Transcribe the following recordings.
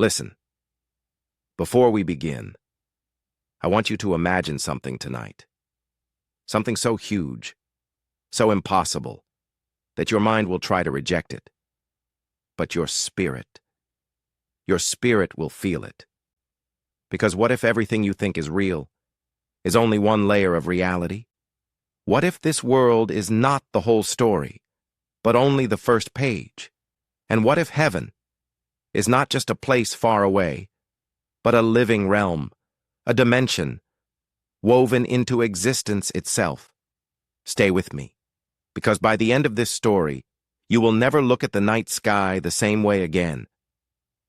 Listen, before we begin, I want you to imagine something tonight. Something so huge, so impossible, that your mind will try to reject it. But your spirit will feel it. Because what if everything you think is real is only one layer of reality? What if this world is not the whole story, but only the first page? And what if heaven is not just a place far away, but a living realm, a dimension, woven into existence itself? Stay with me, because by the end of this story, you will never look at the night sky the same way again.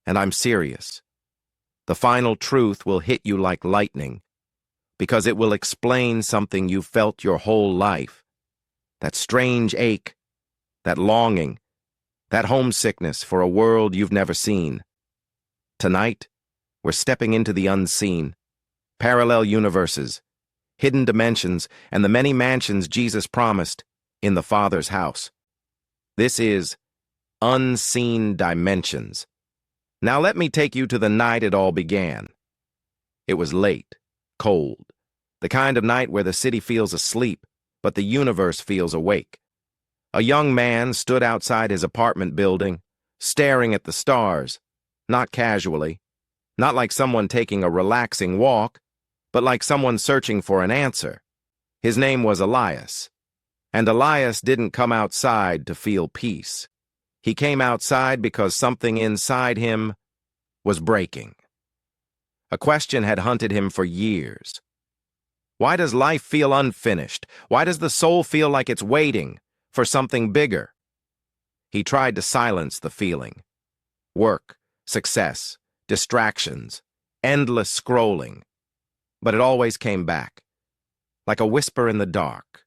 And I'm serious. The final truth will hit you like lightning, because it will explain something you've felt your whole life. That strange ache, that longing, that homesickness for a world you've never seen. Tonight, we're stepping into the unseen, parallel universes, hidden dimensions, and the many mansions Jesus promised in the Father's house. This is Unseen Dimensions. Now let me take you to the night it all began. It was late, cold, the kind of night where the city feels asleep, but the universe feels awake. A young man stood outside his apartment building, staring at the stars, not casually, not like someone taking a relaxing walk, but like someone searching for an answer. His name was Elias, and Elias didn't come outside to feel peace. He came outside because something inside him was breaking. A question had hunted him for years. Why does life feel unfinished? Why does the soul feel like it's waiting for something bigger? He tried to silence the feeling. Work, success, distractions, endless scrolling. But it always came back, like a whisper in the dark.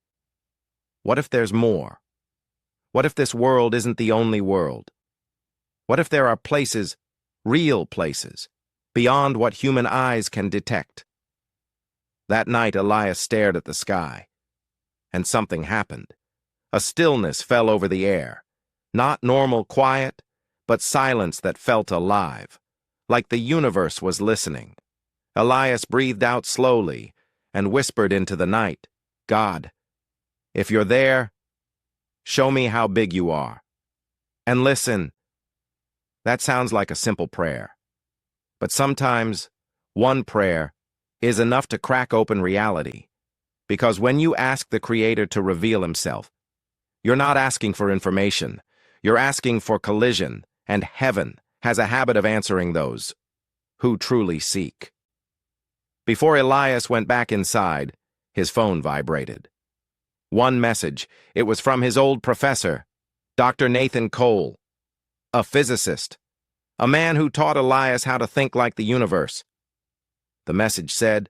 What if there's more? What if this world isn't the only world? What if there are places, real places, beyond what human eyes can detect? That night, Elias stared at the sky, and something happened. A stillness fell over the air, not normal quiet, but silence that felt alive, like the universe was listening. Elias breathed out slowly and whispered into the night, "God, if you're there, show me how big you are. And listen." That sounds like a simple prayer. But sometimes, one prayer is enough to crack open reality. Because when you ask the Creator to reveal Himself, you're not asking for information. You're asking for collision, and heaven has a habit of answering those who truly seek. Before Elias went back inside, his phone vibrated. One message. It was from his old professor, Dr. Nathan Cole, a physicist, a man who taught Elias how to think like the universe. The message said,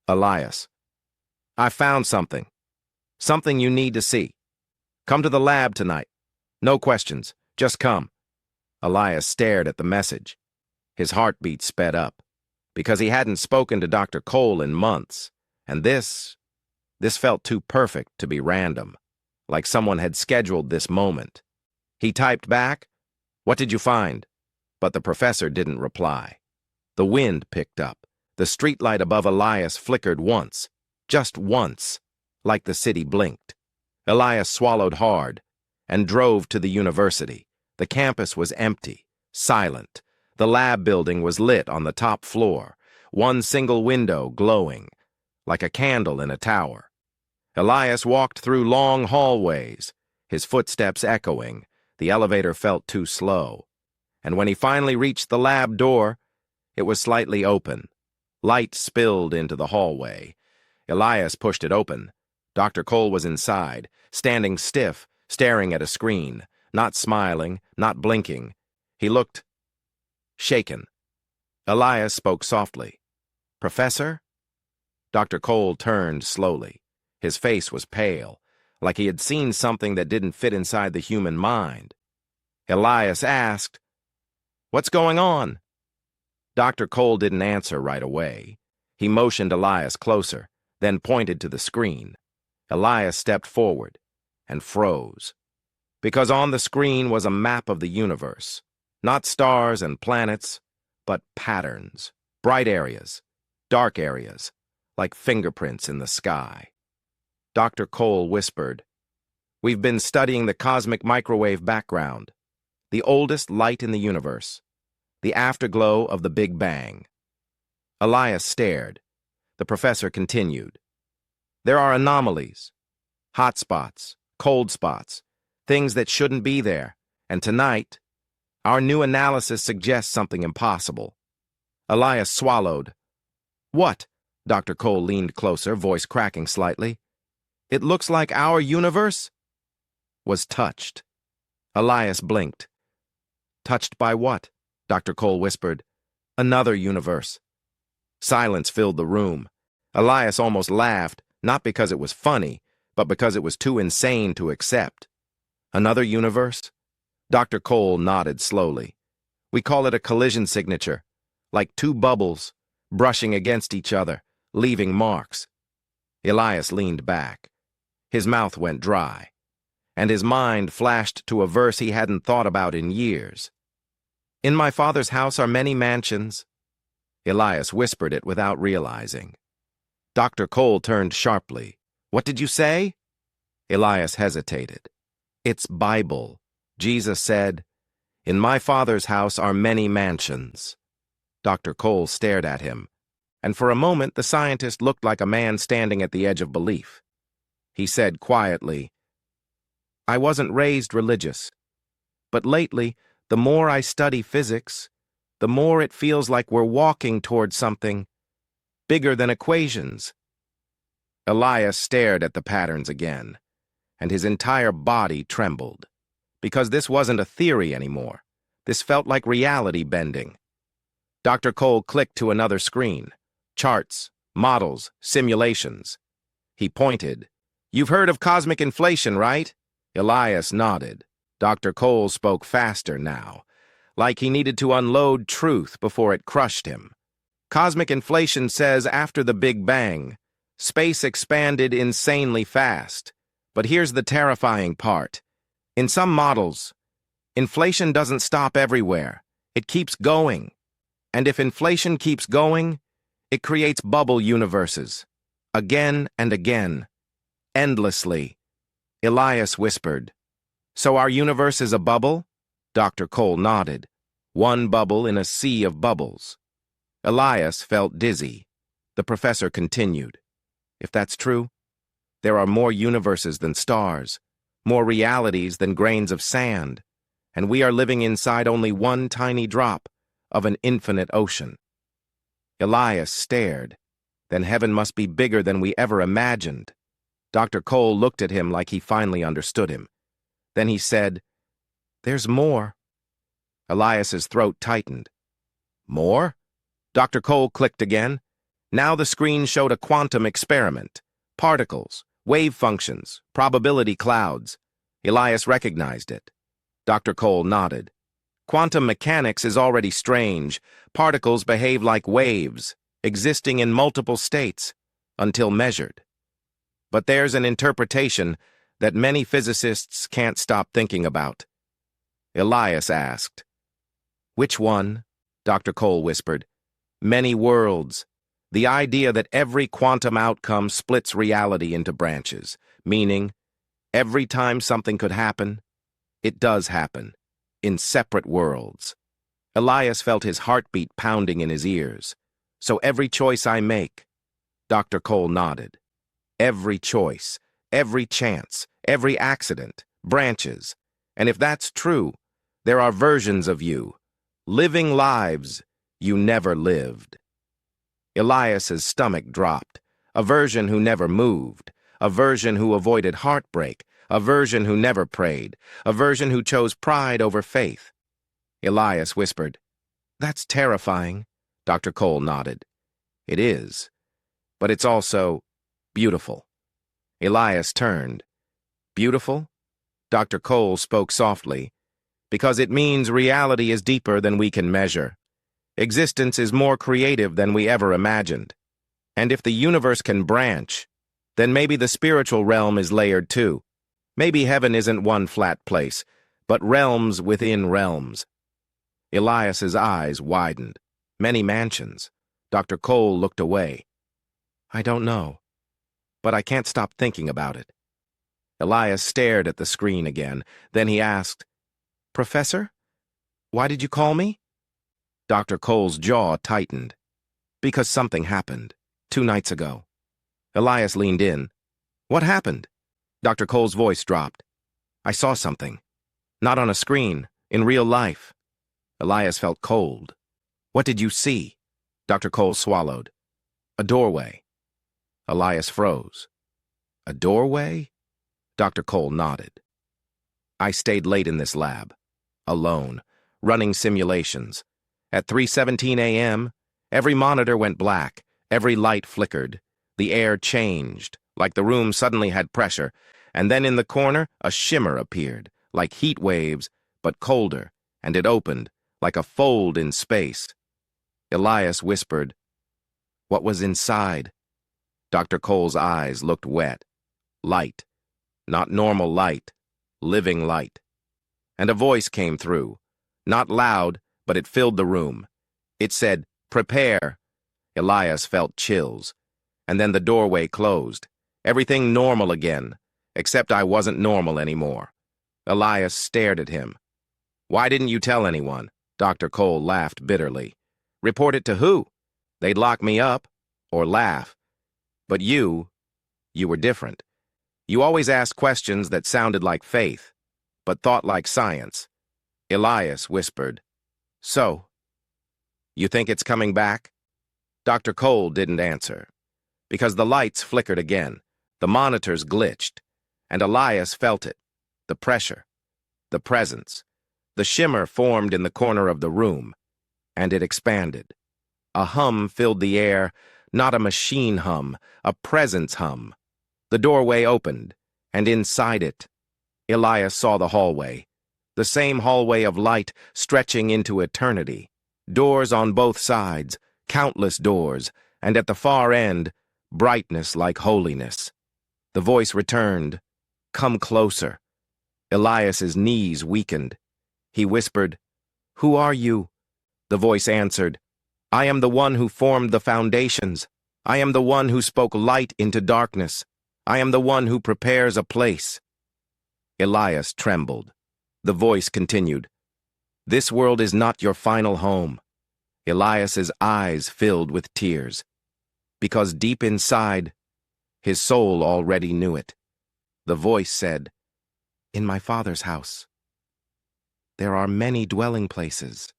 "Elias, I found something you need to see. Come to the lab tonight. No questions, just come." Elias stared at the message. His heartbeat sped up, because he hadn't spoken to Dr. Cole in months, and this felt too perfect to be random, like someone had scheduled this moment. He typed back, "What did you find?" But the professor didn't reply. The wind picked up. The streetlight above Elias flickered once, just once, like the city blinked. Elias swallowed hard and drove to the university. The campus was empty, silent. The lab building was lit on the top floor, one single window glowing, like a candle in a tower. Elias walked through long hallways, his footsteps echoing. The elevator felt too slow. And when he finally reached the lab door, it was slightly open. Light spilled into the hallway. Elias pushed it open. Dr. Cole was inside, standing stiff, staring at a screen, not smiling, not blinking. He looked shaken. Elias spoke softly. "Professor?" Dr. Cole turned slowly. His face was pale, like he had seen something that didn't fit inside the human mind. Elias asked, "What's going on?" Dr. Cole didn't answer right away. He motioned Elias closer, then pointed to the screen. Elias stepped forward and froze, because on the screen was a map of the universe. Not stars and planets, but patterns. Bright areas, dark areas, like fingerprints in the sky. Dr. Cole whispered, "We've been studying the cosmic microwave background, the oldest light in the universe, the afterglow of the Big Bang." Elias stared. The professor continued, "There are anomalies, hot spots, cold spots, things that shouldn't be there, and tonight, our new analysis suggests something impossible." Elias swallowed. "What?" Dr. Cole leaned closer, voice cracking slightly. "It looks like our universe was touched." Elias blinked. "Touched by what?" Dr. Cole whispered. "Another universe." Silence filled the room. Elias almost laughed, not because it was funny, but because it was too insane to accept. "Another universe?" Dr. Cole nodded slowly. "We call it a collision signature, like two bubbles brushing against each other, leaving marks." Elias leaned back. His mouth went dry, and his mind flashed to a verse he hadn't thought about in years. "In my Father's house are many mansions." Elias whispered it without realizing. Dr. Cole turned sharply. "What did you say?" Elias hesitated. "It's Bible. Jesus said, 'In my Father's house are many mansions.'" Dr. Cole stared at him, and for a moment the scientist looked like a man standing at the edge of belief. He said quietly, "I wasn't raised religious, but lately, the more I study physics, the more it feels like we're walking toward something bigger than equations." Elias stared at the patterns again, and his entire body trembled. Because this wasn't a theory anymore. This felt like reality bending. Dr. Cole clicked to another screen. Charts, models, simulations. He pointed. "You've heard of cosmic inflation, right?" Elias nodded. Dr. Cole spoke faster now, like he needed to unload truth before it crushed him. "Cosmic inflation says after the Big Bang, space expanded insanely fast. But here's the terrifying part. In some models, inflation doesn't stop everywhere. It keeps going. And if inflation keeps going, it creates bubble universes. Again and again. Endlessly." Elias whispered, "So our universe is a bubble?" Dr. Cole nodded. "One bubble in a sea of bubbles." Elias felt dizzy. The professor continued, "If that's true, there are more universes than stars, more realities than grains of sand, and we are living inside only one tiny drop of an infinite ocean." Elias stared. Then heaven must be bigger than we ever imagined. Dr. Cole looked at him like he finally understood him. Then he said, "There's more." Elias's throat tightened. "More?" Dr. Cole clicked again. Now the screen showed a quantum experiment. Particles, wave functions, probability clouds. Elias recognized it. Dr. Cole nodded. "Quantum mechanics is already strange. Particles behave like waves, existing in multiple states, until measured. But there's an interpretation that many physicists can't stop thinking about." Elias asked. "Which one?" Dr. Cole whispered. "Many worlds. The idea that every quantum outcome splits reality into branches, meaning every time something could happen, it does happen, in separate worlds." Elias felt his heartbeat pounding in his ears. "So every choice I make," Dr. Cole nodded. "Every choice, every chance, every accident, branches. And if that's true, there are versions of you, living lives you never lived." Elias's stomach dropped. A version who never moved, a version who avoided heartbreak, a version who never prayed, a version who chose pride over faith. Elias whispered, "That's terrifying." Dr. Cole nodded. "It is, but it's also beautiful." Elias turned. "Beautiful?" Dr. Cole spoke softly. "Because it means reality is deeper than we can measure. Existence is more creative than we ever imagined. And if the universe can branch, then maybe the spiritual realm is layered too. Maybe heaven isn't one flat place, but realms within realms." Elias's eyes widened. Many mansions. Dr. Cole looked away. I don't know, but I can't stop thinking about it. Elias stared at the screen again. Then he asked, Professor, why did you call me? Dr. Cole's jaw tightened. Because something happened 2 nights ago. Elias leaned in. What happened? Dr. Cole's voice dropped. I saw something. Not on a screen, in real life. Elias felt cold. What did you see? Dr. Cole swallowed. A doorway. Elias froze. A doorway? Dr. Cole nodded. I stayed late in this lab, alone, running simulations. At 3:17 a.m., every monitor went black, every light flickered. The air changed, like the room suddenly had pressure, and then in the corner, a shimmer appeared, like heat waves, but colder, and it opened, like a fold in space. Elias whispered, What was inside? Dr. Cole's eyes looked wet. Light. Not normal light. Living light. And a voice came through. Not loud, but it filled the room. It said, Prepare. Elias felt chills. And then the doorway closed. Everything normal again, except I wasn't normal anymore. Elias stared at him. Why didn't you tell anyone? Dr. Cole laughed bitterly. Report it to who? They'd lock me up, or laugh. But you were different. You always asked questions that sounded like faith, but thought like science. Elias whispered, So, you think it's coming back? Dr. Cole didn't answer, because the lights flickered again, the monitors glitched, and Elias felt it, the pressure, the presence. The shimmer formed in the corner of the room, and it expanded. A hum filled the air, not a machine hum, a presence hum. The doorway opened, and inside it, Elias saw the hallway, the same hallway of light stretching into eternity. Doors on both sides, countless doors, and at the far end, brightness like holiness. The voice returned, Come closer. Elias's knees weakened. He whispered, Who are you? The voice answered, I am the one who formed the foundations. I am the one who spoke light into darkness. I am the one who prepares a place. Elias trembled. The voice continued, This world is not your final home. Elias's eyes filled with tears, because deep inside, his soul already knew it. The voice said, In my Father's house. There are many dwelling places.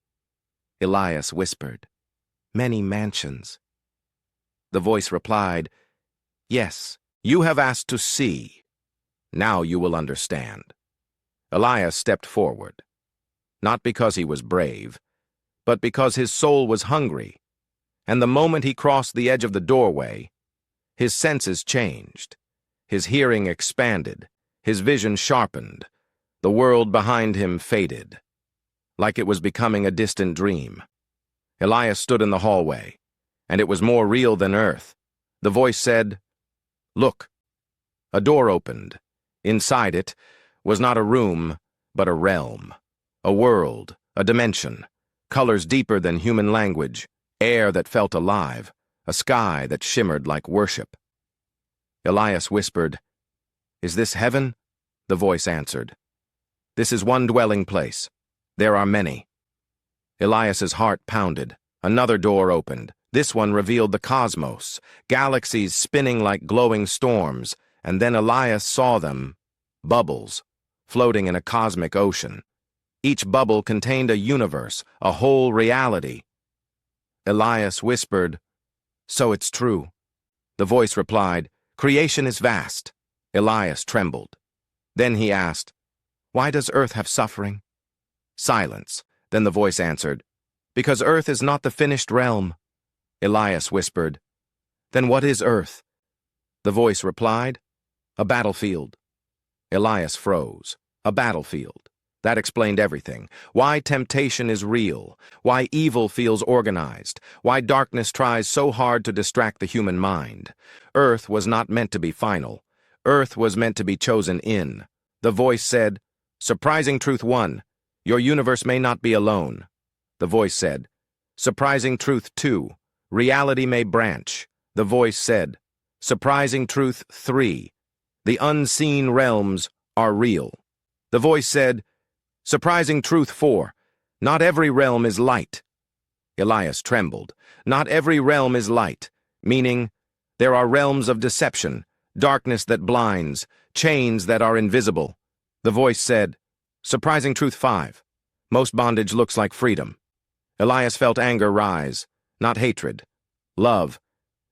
Elias whispered, Many mansions. The voice replied, Yes, you have asked to see. Now you will understand. Elias stepped forward, not because he was brave, but because his soul was hungry, and the moment he crossed the edge of the doorway, his senses changed, his hearing expanded, his vision sharpened, the world behind him faded, like it was becoming a distant dream. Elias stood in the hallway, and it was more real than earth. The voice said, Look. A door opened. Inside it was not a room, but a realm, a world, a dimension, colors deeper than human language, air that felt alive, a sky that shimmered like worship. Elias whispered, Is this heaven? The voice answered, This is one dwelling place. There are many. Elias's heart pounded. Another door opened. This one revealed the cosmos, galaxies spinning like glowing storms, and then Elias saw them, bubbles, floating in a cosmic ocean. Each bubble contained a universe, a whole reality. Elias whispered, So it's true. The voice replied, Creation is vast. Elias trembled. Then he asked, Why does Earth have suffering? Silence. Then the voice answered, Because Earth is not the finished realm. Elias whispered, Then what is Earth? The voice replied, A battlefield. Elias froze. A battlefield. That explained everything. Why temptation is real. Why evil feels organized. Why darkness tries so hard to distract the human mind. Earth was not meant to be final. Earth was meant to be chosen in. The voice said, Surprising truth one. Your universe may not be alone. The voice said, Surprising truth 2. Reality may branch. The voice said. Surprising truth 3. The unseen realms are real. The voice said. Surprising truth 4. Not every realm is light. Elias trembled. Not every realm is light, meaning there are realms of deception, darkness that blinds, chains that are invisible. The voice said. Surprising truth 5. Most bondage looks like freedom. Elias felt anger rise, not hatred, love,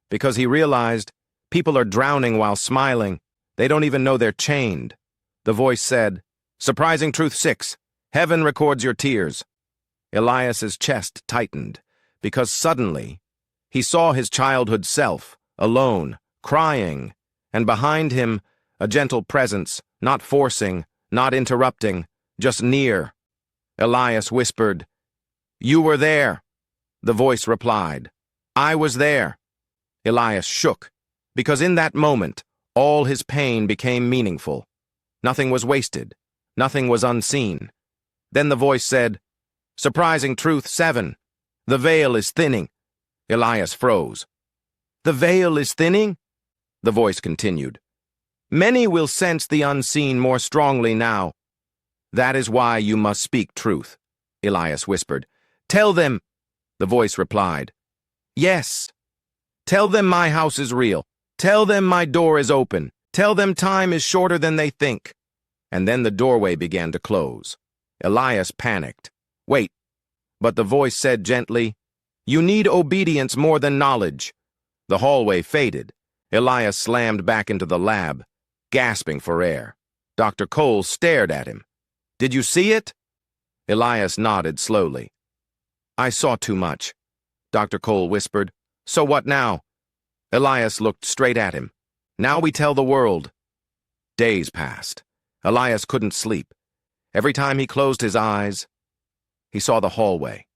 because he realized people are drowning while smiling. They don't even know they're chained. The voice said, Surprising truth 6. Heaven records your tears. Elias's chest tightened, because suddenly he saw his childhood self, alone, crying, and behind him a gentle presence, not forcing, not interrupting, just near. Elias whispered, You were there. The voice replied, I was there. Elias shook, because in that moment, all his pain became meaningful. Nothing was wasted. Nothing was unseen. Then the voice said, Surprising truth 7. The veil is thinning. Elias froze. The veil is thinning? The voice continued. Many will sense the unseen more strongly now. That is why you must speak truth, Elias whispered. Tell them, the voice replied. Yes. Tell them my house is real. Tell them my door is open. Tell them time is shorter than they think. And then the doorway began to close. Elias panicked. Wait. But the voice said gently, You need obedience more than knowledge. The hallway faded. Elias slammed back into the lab, gasping for air. Dr. Cole stared at him. Did you see it? Elias nodded slowly. I saw too much, Dr. Cole whispered. So what now? Elias looked straight at him. Now we tell the world. Days passed. Elias couldn't sleep. Every time he closed his eyes, he saw the hallway,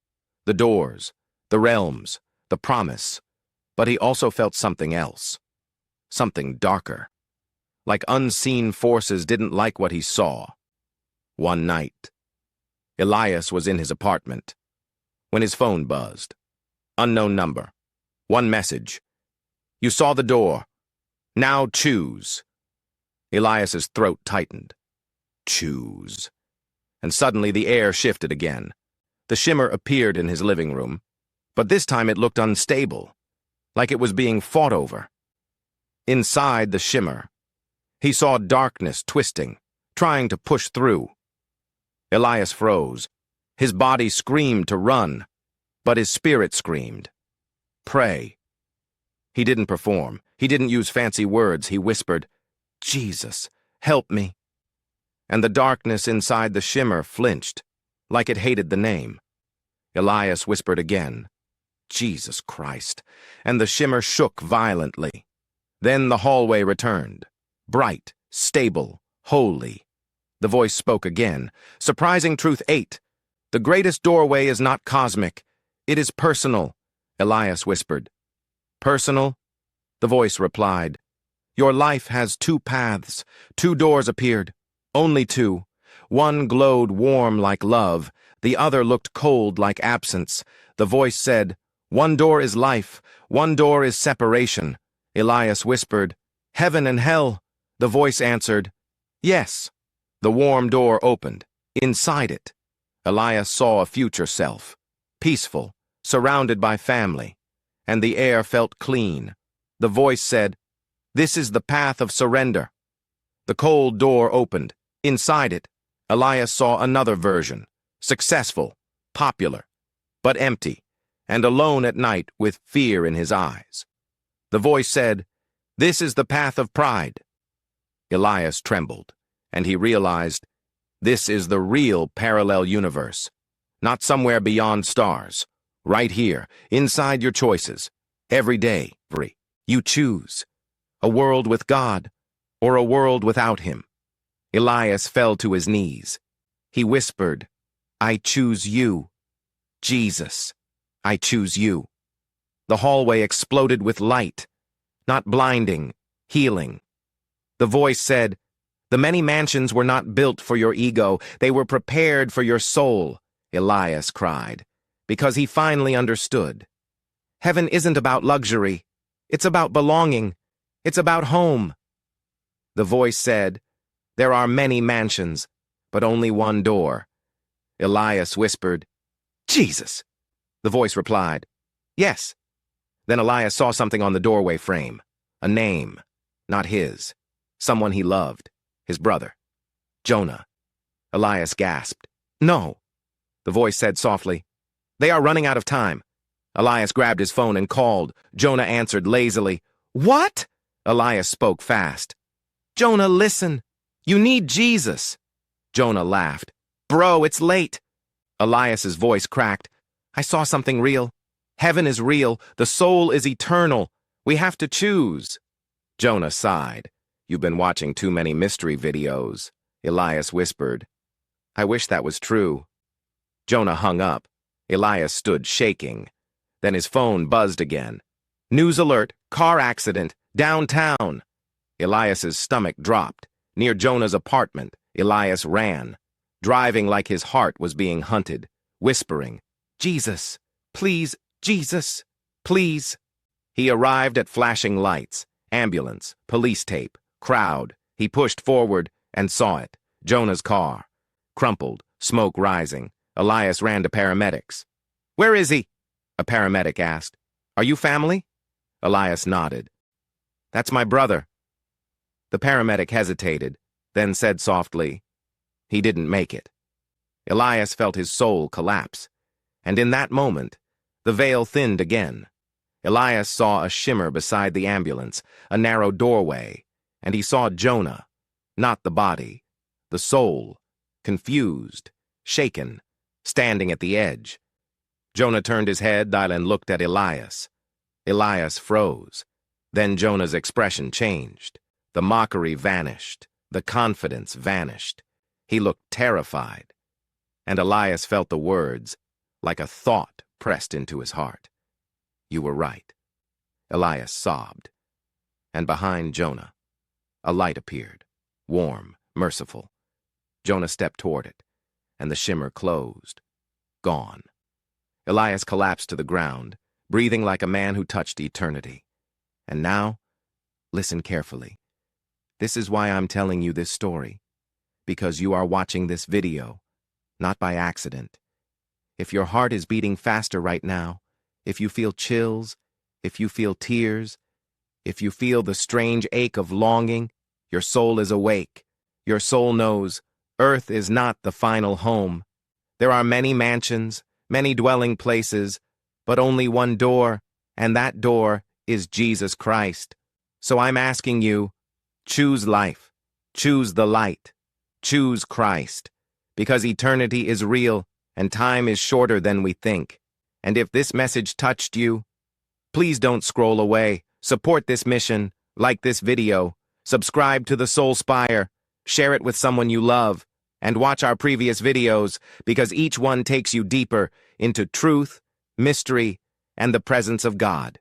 the doors, the realms, the promise. But he also felt something else. Something darker. Like unseen forces didn't like what he saw. One night, Elias was in his apartment when his phone buzzed. Unknown number. One message. You saw the door. Now choose. Elias's throat tightened. Choose. And suddenly the air shifted again. The shimmer appeared in his living room, but this time it looked unstable, like it was being fought over. Inside the shimmer, he saw darkness twisting, trying to push through. Elias froze. His body screamed to run, but his spirit screamed. Pray. He didn't perform. He didn't use fancy words. He whispered, Jesus, help me. And the darkness inside the shimmer flinched, like it hated the name. Elias whispered again, Jesus Christ, and the shimmer shook violently. Then the hallway returned, bright, stable, holy. The voice spoke again. Surprising truth 8. The greatest doorway is not cosmic. It is personal, Elias whispered. Personal? The voice replied. Your life has 2 paths. 2 doors appeared. Only 2. One glowed warm like love. The other looked cold like absence. The voice said, One door is life. One door is separation. Elias whispered, Heaven and hell. The voice answered, Yes. The warm door opened. Inside it, Elias saw a future self, peaceful, surrounded by family, and the air felt clean. The voice said, This is the path of surrender. The cold door opened. Inside it, Elias saw another version, successful, popular, but empty, and alone at night with fear in his eyes. The voice said, This is the path of pride. Elias trembled, and he realized, this is the real parallel universe, not somewhere beyond stars, right here, inside your choices. Every day, you choose, a world with God or a world without him. Elias fell to his knees. He whispered, I choose you. Jesus, I choose you. The hallway exploded with light, not blinding, healing. The voice said, The many mansions were not built for your ego. They were prepared for your soul. Elias cried. because he finally understood. Heaven isn't about luxury. It's about belonging. It's about home. The voice said, "There are many mansions, but only one door." Elias whispered, "Jesus!" The voice replied, "Yes." Then Elias saw something on the doorway frame. A name, not his. Someone he loved, his brother. Jonah. Elias gasped. "No." The voice said softly, "They are running out of time." Elias grabbed his phone and called. Jonah answered lazily. "What?" Elias spoke fast. "Jonah, listen. You need Jesus." Jonah laughed. "Bro, it's late." Elias's voice cracked. "I saw something real. Heaven is real. The soul is eternal. We have to choose." Jonah sighed. "You've been watching too many mystery videos," Elias whispered. "I wish that was true." Jonah hung up. Elias stood shaking. Then his phone buzzed again. "News alert, car accident, downtown." Elias's stomach dropped. Near Jonah's apartment, Elias ran, driving like his heart was being hunted, whispering, "Jesus, please, Jesus, please." He arrived at flashing lights, ambulance, police tape, crowd. He pushed forward and saw it, Jonah's car. Crumpled, smoke rising. Elias ran to paramedics. "Where is he?" a paramedic asked. "Are you family?" Elias nodded. "That's my brother." The paramedic hesitated, then said softly, "He didn't make it." Elias felt his soul collapse, and in that moment, the veil thinned again. Elias saw a shimmer beside the ambulance, a narrow doorway, and he saw Jonah, not the body, the soul, confused, shaken, standing at the edge. Jonah turned his head and looked at Elias. Elias froze. Then Jonah's expression changed. The mockery vanished. The confidence vanished. He looked terrified. And Elias felt the words, like a thought pressed into his heart. "You were right." Elias sobbed. And behind Jonah, a light appeared, warm, merciful. Jonah stepped toward it, and the shimmer closed. Gone. Elias collapsed to the ground, breathing like a man who touched eternity. And now, listen carefully. This is why I'm telling you this story. Because you are watching this video, not by accident. If your heart is beating faster right now, if you feel chills, if you feel tears, if you feel the strange ache of longing, your soul is awake. Your soul knows earth is not the final home. There are many mansions, many dwelling places, but only one door, and that door is Jesus Christ. So I'm asking you, choose life, choose the light, choose Christ, because eternity is real and time is shorter than we think. And if this message touched you, please don't scroll away. Support this mission, like this video, subscribe to the Soul Spire, share it with someone you love, and watch our previous videos because each one takes you deeper into truth, mystery, and the presence of God.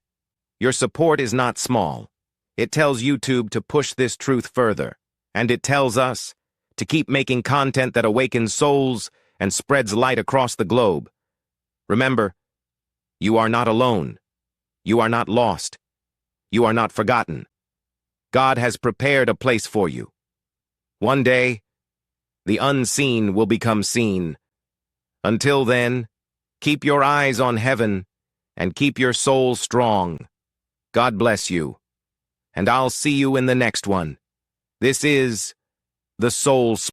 Your support is not small. It tells YouTube to push this truth further, and it tells us to keep making content that awakens souls and spreads light across the globe. Remember, you are not alone. You are not lost. You are not forgotten. God has prepared a place for you. One day, the unseen will become seen. Until then, keep your eyes on heaven and keep your soul strong. God bless you, and I'll see you in the next one. This is the Soul Spire.